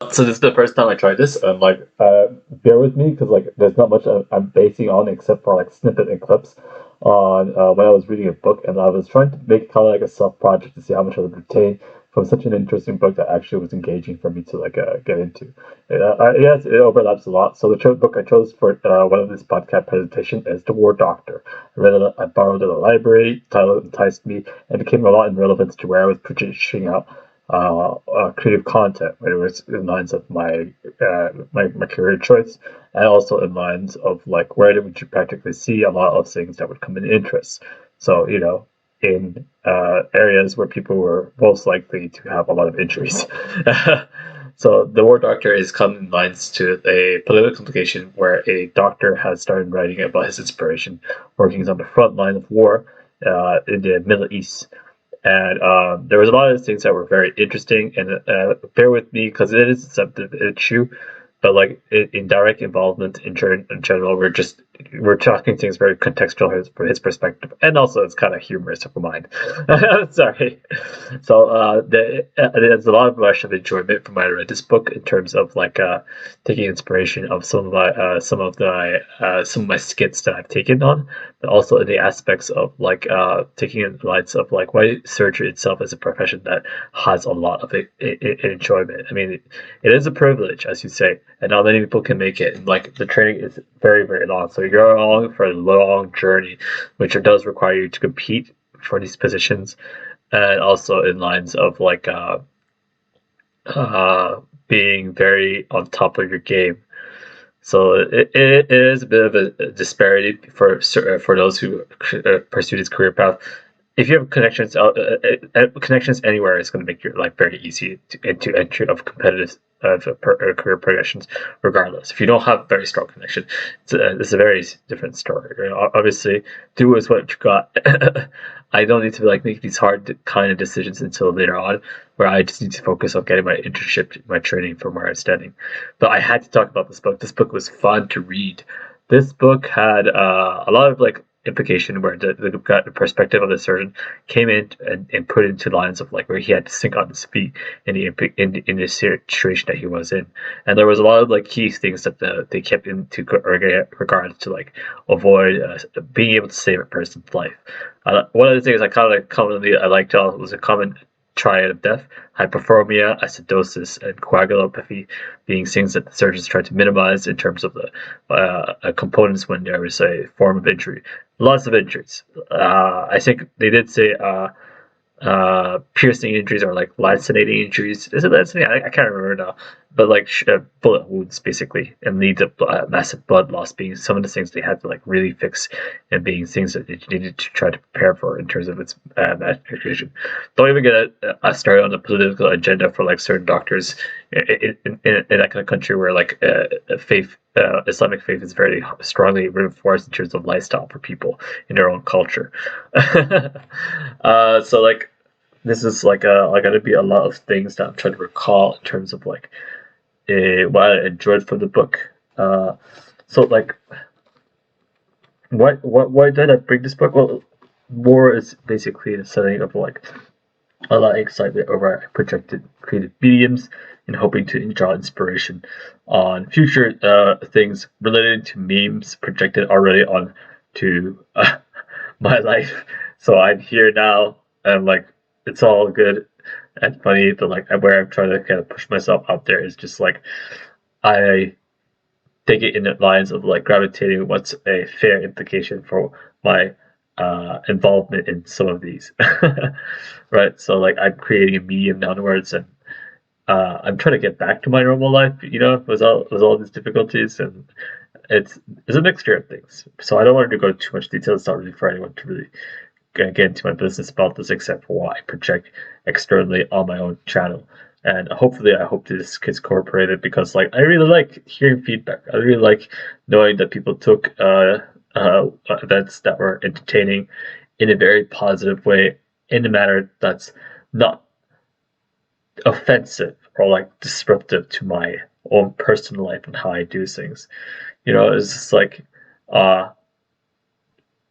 So this is the first time I tried this, and like, bear with me because like, there's not much I'm basing on except for like snippet and clips on when I was reading a book, and I was trying to make kind of like a self project to see how much I would retain from such an interesting book that actually was engaging for me to like get into. Yes, it overlaps a lot. So the book I chose for one of this podcast presentation is The War Doctor. I read it. I borrowed it at the library. Title enticed me, and it came a lot in relevance to where I was producing out creative content, whether it was in lines of my career choice, and also in lines of like where would you practically see a lot of things that would come in interest. So in areas where people were most likely to have a lot of injuries. So the War Doctor is come in lines to a political implication where a doctor has started writing about his inspiration, working on the front line of war in the Middle East. And there was a lot of things that were very interesting. And bear with me because it is a sensitive issue, but like in direct involvement in general, we're talking things very contextual from his perspective, and also it's kind of humorous for mine. Sorry. So there's a lot of rush of enjoyment from when I read this book in terms of like taking inspiration of some of my skits that I've taken on, but also in the aspects of like taking in lights of like why surgery itself is a profession that has a lot of enjoyment. I mean, it is a privilege, as you say, and not many people can make it. And like the training is very, very long, so you're on for a long journey, which does require you to compete for these positions, and also in lines of like being very on top of your game. So it is a bit of a disparity for those who pursue this career path. If you have connections anywhere, it's going to make your life very easy into entry of competitive career progressions, regardless. If you don't have very strong connection, it's a very different story. Obviously, do with what you got. I don't need to like make these hard kind of decisions until later on, where I just need to focus on getting my internship, my training from where I'm standing. But I had to talk about this book. This book was fun to read. This book had a lot of like implication where the perspective of the surgeon came in and put into lines of like where he had to think on his feet in the situation that he was in, and there was a lot of like key things that they kept into regards to like avoid being able to save a person's life. One of the things I kind of like commonly I liked was a common triad of death: hypothermia, acidosis, and coagulopathy, being things that the surgeons try to minimize in terms of the components when there is a form of injury. Lots of injuries. I think they did say piercing injuries or like lacerating injuries. Is it lacerating? I can't remember now. But like bullet wounds basically, and lead to massive blood loss being some of the things they had to like really fix, and being things that they needed to try to prepare for in terms of its management. Don't even get started on the political agenda for like certain doctors in that kind of country where like faith, Islamic faith is very strongly reinforced in terms of lifestyle for people in their own culture. So like this is like going to be a lot of things that I'm trying to recall in terms of like what I enjoyed from the book. So like why did I bring this book? Well, War is basically the setting of like a lot of excitement over projected creative mediums and hoping to draw inspiration on future things related to memes projected already on to my life. So I'm here now, and like it's all good and funny, but like where I'm trying to kind of push myself out there is just like I take it in the lines of like gravitating what's a fair implication for my involvement in some of these. Right, so like I'm creating a medium downwards, and I'm trying to get back to my normal life, with all these difficulties, and it's a mixture of things. So I don't want to go into too much detail. It's not really for anyone to really get into my business about this, except for what I project externally on my own channel. And hopefully, I hope this gets incorporated, because like I really like hearing feedback. I really like knowing that people took events that were entertaining in a very positive way, in a manner that's not offensive or like disruptive to my own personal life and how I do things. It's just like uh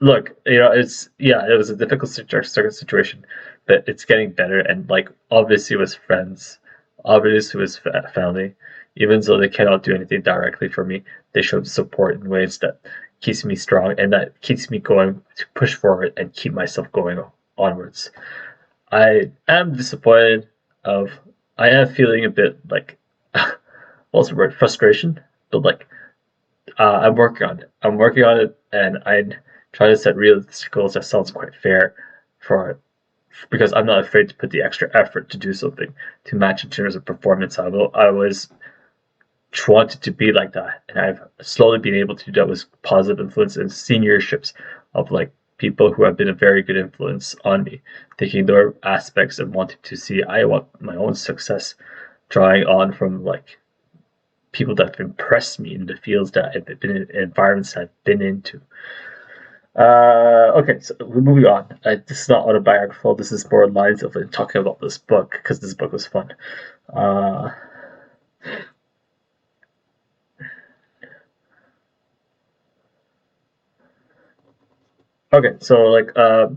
look, it was a difficult situation, but it's getting better. And like obviously with friends, obvious to his family. Even though they cannot do anything directly for me, they showed support in ways that keeps me strong and that keeps me going to push forward and keep myself going onwards. I am disappointed of I am feeling a bit like what's the word, frustration, but like I'm working on it. I'm working on it, and I try to set realistic goals that sounds quite fair for because I'm not afraid to put the extra effort to do something to match in terms of performance. I always wanted to be like that, and I've slowly been able to do that with positive influence and seniorships of like people who have been a very good influence on me, taking their aspects and wanting to see I want my own success, drawing on from like people that have impressed me in the fields that I've been in, environments that I've been into. Okay, so we're moving on. This is not autobiographical. This is more lines of talking about this book because this book was fun. Uh, okay, so like I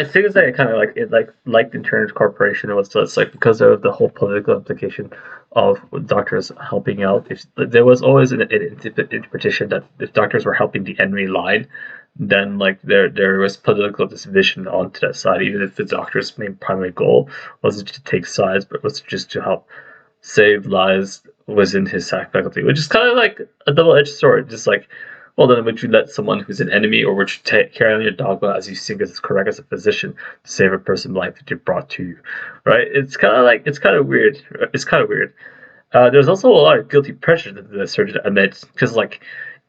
think it's like kind of like it like Insurance Corporation. It was just like because of the whole political implication of doctors helping out. If there was always an interpretation that if doctors were helping the enemy line, then like there was political division onto that side. Even if the doctor's main primary goal wasn't to take sides, but was just to help save lives within his faculty, which is kind of like a double-edged sword. Just like, well, then would you let someone who's an enemy, or would you carry on your dogma as you think is correct as a physician to save a person's life that you brought to you, right? It's kind of like it's kind of weird. It's kind of weird. There's also a lot of guilty pressure that the surgeon admits because, like,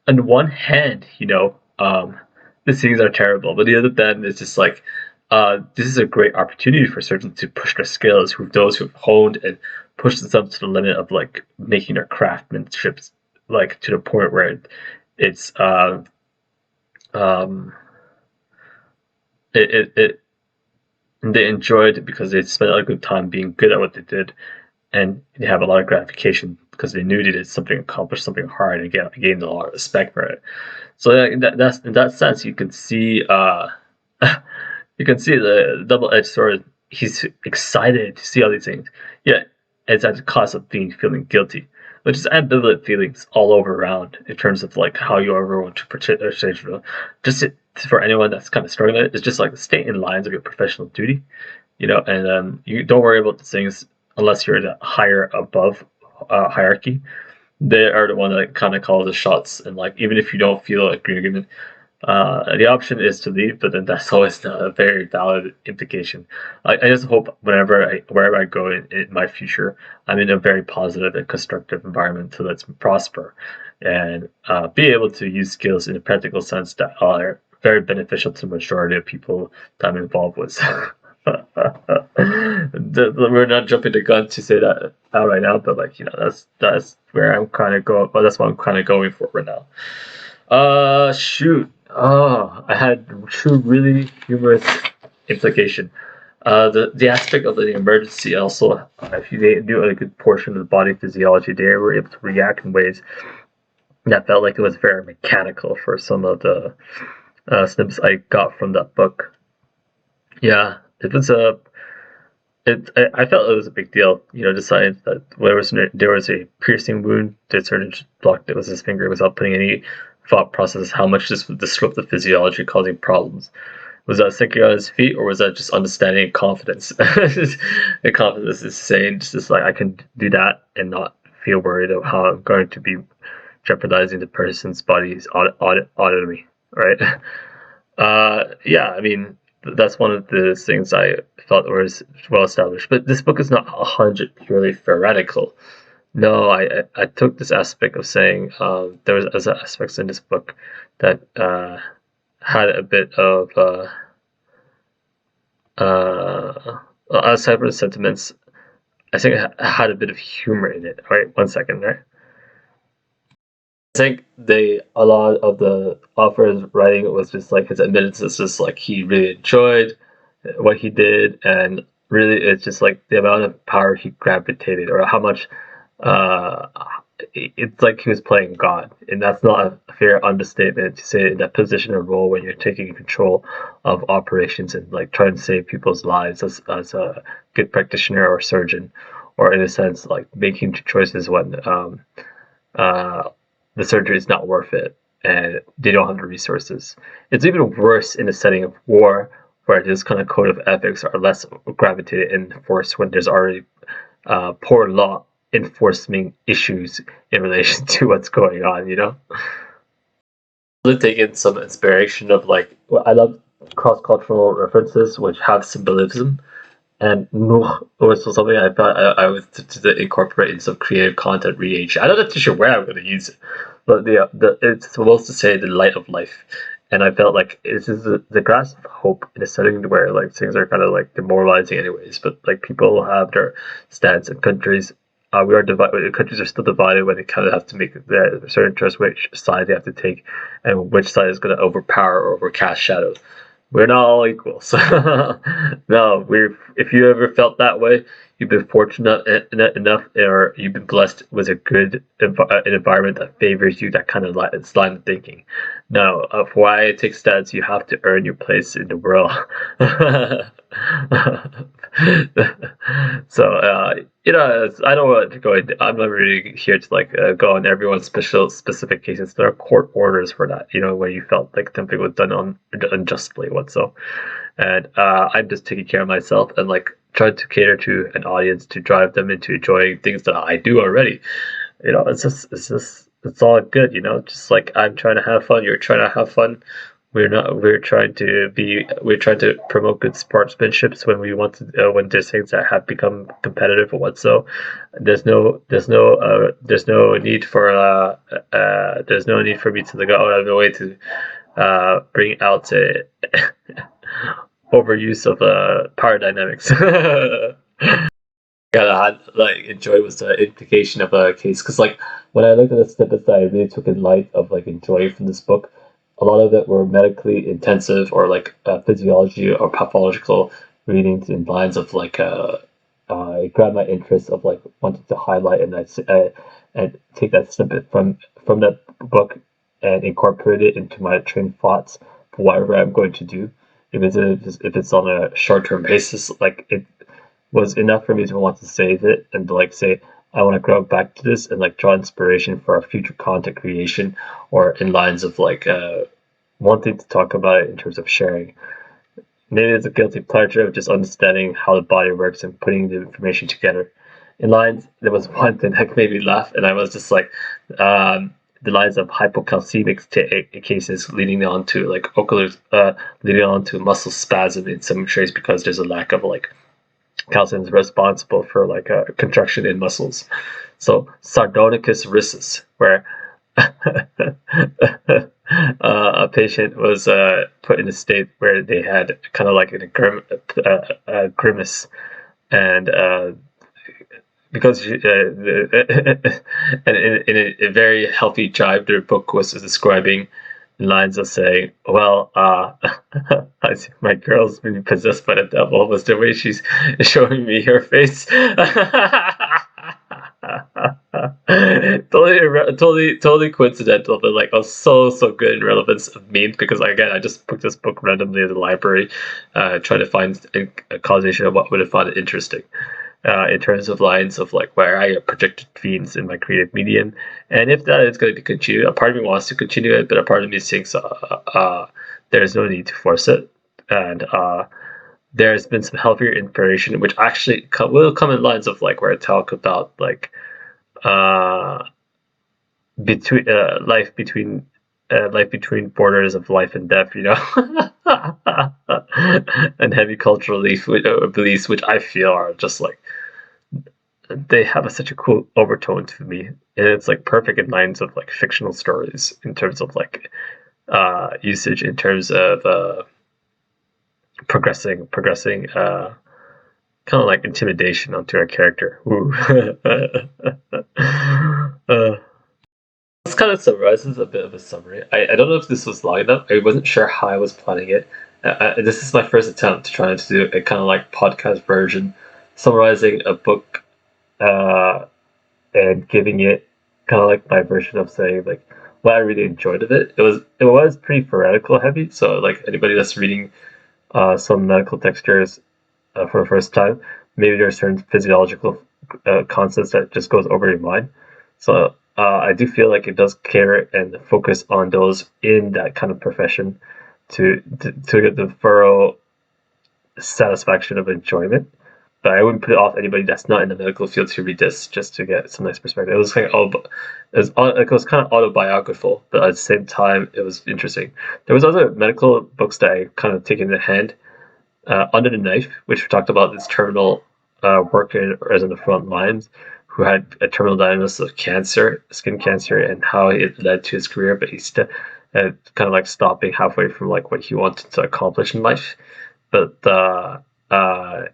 on one hand, these things are terrible, but the other hand, it's just like this is a great opportunity for surgeons to push their skills, who those who've honed and pushed themselves to the limit of like making their craftsmanship like to the point where it's um it they enjoyed it because they spent a good time being good at what they did, and they have a lot of gratification because they knew they did something, accomplished something hard, and gained a lot of respect for it. So that's in that sense, you can see you can see the double-edged sword. He's excited to see all these things, yet it's at the cost of feeling guilty, which is ambivalent feelings all over around in terms of like how you ever want to portray. Just for anyone that's kind of struggling, it's just like stay in lines of your professional duty, and you don't worry about the things unless you're the higher above hierarchy. They are the one that kind of call the shots, and like even if you don't feel like agreement, the option is to leave, but then that's always not a very valid implication. I just hope wherever I go in my future, I'm in a very positive and constructive environment to let me prosper and be able to use skills in a practical sense that are very beneficial to the majority of people that I'm involved with. We're not jumping the gun to say that out right now, but like that's where I'm kind of going. Well, that's what I'm kind of going for right now. Shoot. Oh, I had two really humorous implication. The aspect of the emergency also, if they knew a good portion of the body physiology, they were able to react in ways that felt like it was very mechanical for some of the snippets I got from that book. Yeah, it was a. I felt it was a big deal, deciding that there was a piercing wound, the surgeon blocked it with his finger without putting any thought process how much this would disrupt the physiology, causing problems. Was that thinking on his feet, or was that just understanding and confidence? The confidence is saying just like I can do that and not feel worried of how I'm going to be jeopardizing the person's body's autonomy, right? Yeah, I mean that's one of the things I felt was well established. But this book is not 100 purely theoretical. No, I took this aspect of saying there was other aspects in this book that had a bit of aside from the sentiments, I think it had a bit of humor in it. Right, 1 second there. I think a lot of the author's writing was just like his admittance is just like he really enjoyed what he did, and really it's just like the amount of power he gravitated, or how much uh, it's like he was playing God, and that's not a fair understatement to say in that position or role when you're taking control of operations and like trying to save people's lives as a good practitioner or surgeon or in a sense like making choices when uh, the surgery is not worth it and they don't have the resources. It's even worse in a setting of war where this kind of code of ethics are less gravitated and enforced when there's already poor law enforcement issues in relation to what's going on, you know? Really taken some inspiration of like, well, I love cross cultural references which have symbolism, and Nuh was something I thought I was to incorporate in some creative content reage. I'm not too sure where I'm going to use it, but it's supposed to say the light of life, and I felt like this is the grass of hope in a setting where like things are kind of like demoralizing anyways. But like people have their stance, and countries we are divided. Countries are still divided when they kind of have to make the certain choice which side they have to take, and which side is going to overpower or overcast shadow. We're not all equal. So no, we're if you ever felt that way, you've been fortunate enough, or you've been blessed with a good an environment that favors you. That kind of line of thinking. No, for why it takes stats, you have to earn your place in the world. So I don't want to go. I'm not really here to like go on everyone's specific cases. There are court orders for that. You know, where you felt like something was done unjustly, what so. And I'm just taking care of myself and like trying to cater to an audience to drive them into enjoying things that I do already. You know, it's all good. You know, just like I'm trying to have fun, you're trying to have fun. We're trying to promote good sportsmanships when we want to when there's things that have become competitive or what so. There's no need for there's no need for me to go out of the way to bring out overuse of power dynamics. Gotta like enjoy was the implication of a case, because like when I looked at the snippets that I really took in light of like enjoying from this book, a lot of it were medically intensive or like physiology or pathological readings in lines of like it grabbed my interest of like wanting to highlight and take that snippet from that book and incorporate it into my train of thoughts for whatever I'm going to do. If it's on a short term basis, like it was enough for me to want to save it and to like say I want to go back to this and like draw inspiration for our future content creation, or in lines of like wanting to talk about it in terms of sharing. Maybe it's a guilty pleasure of just understanding how the body works and putting the information together. In lines, there was one thing that made me laugh, and I was just like, the lines of hypocalcemic cases leading on to like ocular, leading on to muscle spasm in some traits because there's a lack of like calcium is responsible for like a contraction in muscles. So sardonicus rissus, where a patient was put in a state where they had kind of like a grimace, and because and in a very healthy jive, their book was describing lines of saying, "Well, I see my girl's been possessed by the devil." Was the way she's showing me her face. Totally coincidental, but like so good in relevance of memes, because again I just picked this book randomly in the library, trying to find a causation of what would have found it interesting. In terms of lines of like where I projected themes in my creative medium, and if that is going to be continued, a part of me wants to continue it, but a part of me thinks there's no need to force it, and there's been some healthier inspiration, which actually will come in lines of like where I talk about like between life between borders of life and death, you know, and heavy cultural beliefs, which I feel are just like they have such a cool overtone to me, and it's like perfect in lines of like fictional stories in terms of like usage in terms of progressing kind of like intimidation onto a character. This kind of summarizes a bit of a summary. I don't know if this was long enough. I wasn't sure how I was planning it. This is my first attempt to try to do a kind of like podcast version, summarizing a book, and giving it kind of like my version of saying like what I really enjoyed of it. It was pretty theoretical heavy. So like anybody that's reading some medical textures for the first time, maybe there are certain physiological concepts that just goes over your mind. So I do feel like it does cater and focus on those in that kind of profession to get the thorough satisfaction of enjoyment. But I wouldn't put it off anybody that's not in the medical field to read this just to get some nice perspective. It was like it was kind of autobiographical, but at the same time it was interesting. There was other medical books that I kind of taken in hand. Under the Knife, which talked about this terminal worker as in the front lines who had a terminal diagnosis of cancer, skin cancer, and how it led to his career, but he's kind of like stopping halfway from like what he wanted to accomplish in life. But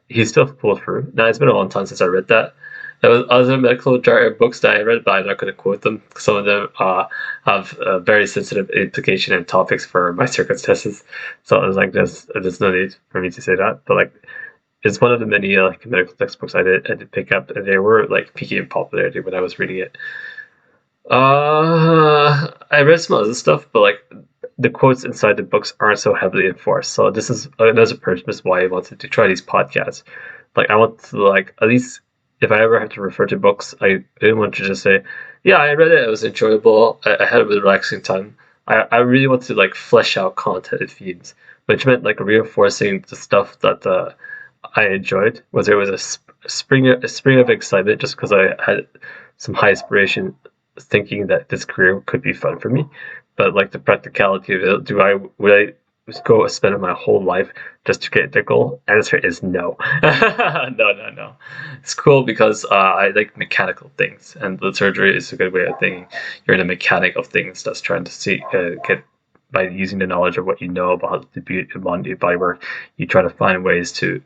he still pulled through. Now it's been a long time since I read that. There was other medical jargon books that I read, but I'm not going to quote them. Some of them have very sensitive implication and topics for my circumstances. So I was like, there's no need for me to say that. But like, it's one of the many like medical textbooks I did pick up, and they were like peaking in popularity when I was reading it. I read some other stuff, but like the quotes inside the books aren't so heavily enforced. So this is another purpose why I wanted to try these podcasts. Like I want to like at least if I ever have to refer to books, I didn't want to just say, yeah, I read it. It was enjoyable. I had a relaxing time. I really want to like flesh out content and themes, which meant like reinforcing the stuff that I enjoyed. Whether it was a spring of excitement, just because I had some high aspiration, thinking that this career could be fun for me, but like the practicality of it, would I go spend my whole life just to get the goal? Answer is no. No. It's cool because I like mechanical things, and the surgery is a good way of thinking. You're in a mechanic of things that's trying to see get by using the knowledge of what you know about the body work, you try to find ways to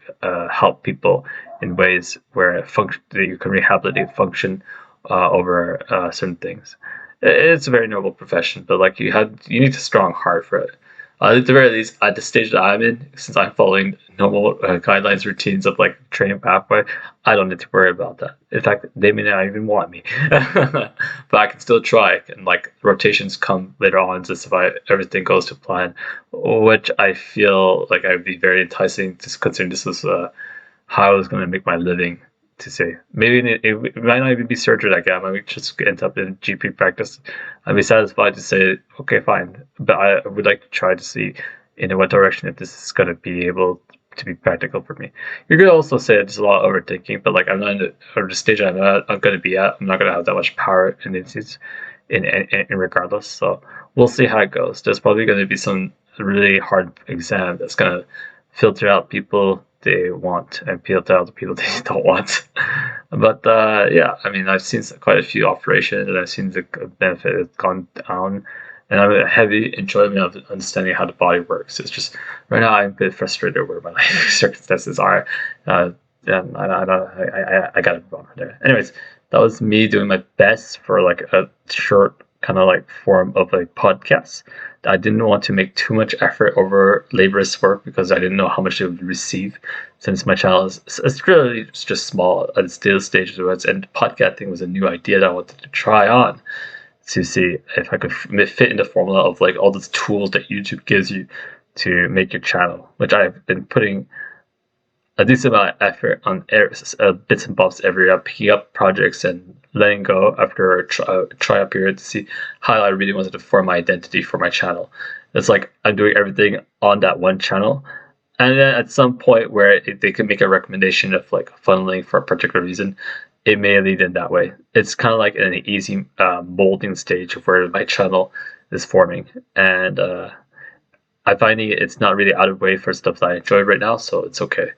help people in ways where that you can rehabilitate function over certain things. It's a very noble profession, but like you need a strong heart for it. At the very least, at the stage that I'm in, since I'm following normal guidelines, routines of like training pathway, I don't need to worry about that. In fact, they may not even want me, but I can still try. And like rotations come later on, just if everything goes to plan, which I feel like I'd be very enticing, just considering this was how I was going to make my living. To say maybe it might not even be surgery like that. I might just end up in GP practice. I'd be satisfied to say, okay, fine, but I would like to try to see in what direction if this is going to be able to be practical for me. You could also say it's a lot of overthinking, but like I'm not in the stage I'm going to be at. I'm not going to have that much power in regardless. So we'll see how it goes. There's probably going to be some really hard exam that's going to filter out people they want and filter out the people they don't want. But yeah, I mean, I've seen quite a few operations, and I've seen the benefit has gone down, and I have a heavy enjoyment of understanding how the body works. It's just right now I'm a bit frustrated where my life circumstances are. And I gotta move on from there. Anyways, that was me doing my best for like a short kind of like form of a podcast. I didn't want to make too much effort over laborious work because I didn't know how much it would receive, since my channel it's really just small at its still stages of it, and podcasting was a new idea that I wanted to try on to see if I could fit in the formula of like all those tools that YouTube gives you to make your channel, which I've been putting a decent amount of effort on bits and bobs every year, picking up projects and letting go after a tryout period to see how I really wanted to form my identity for my channel. It's like I'm doing everything on that one channel, and then at some point where they can make a recommendation of like funneling for a particular reason, it may lead in that way. It's kind of like an easy molding stage of where my channel is forming, and I'm finding it's not really out of way for stuff that I enjoy right now, so it's okay.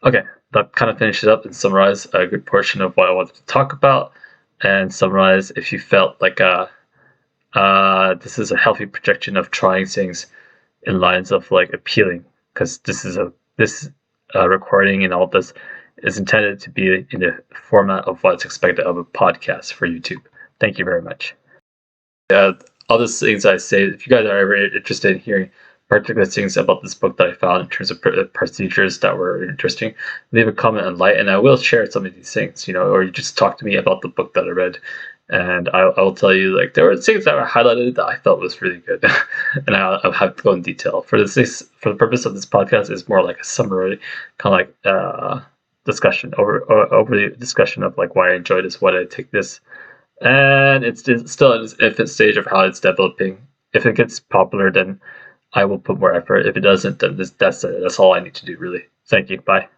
Okay, that kind of finishes up and summarize a good portion of what I wanted to talk about, and summarize if you felt like this is a healthy projection of trying things in lines of like appealing, because this recording and all this is intended to be in the format of what's expected of a podcast for YouTube. Thank you very much. All those things I say, if you guys are ever interested in hearing particular things about this book that I found in terms of procedures that were interesting, leave a comment and like, and I will share some of these things, or you just talk to me about the book that I read, and I will tell you like there were things that were highlighted that I felt was really good, and I'll have to go in detail. For the purpose of this podcast, is more like a summary, kind of like discussion over the discussion of like why I enjoy this, why I take this, and it's still in its infant stage of how it's developing. If it gets popular, then I will put more effort. If it doesn't, then that's all I need to do really. Thank you. Bye.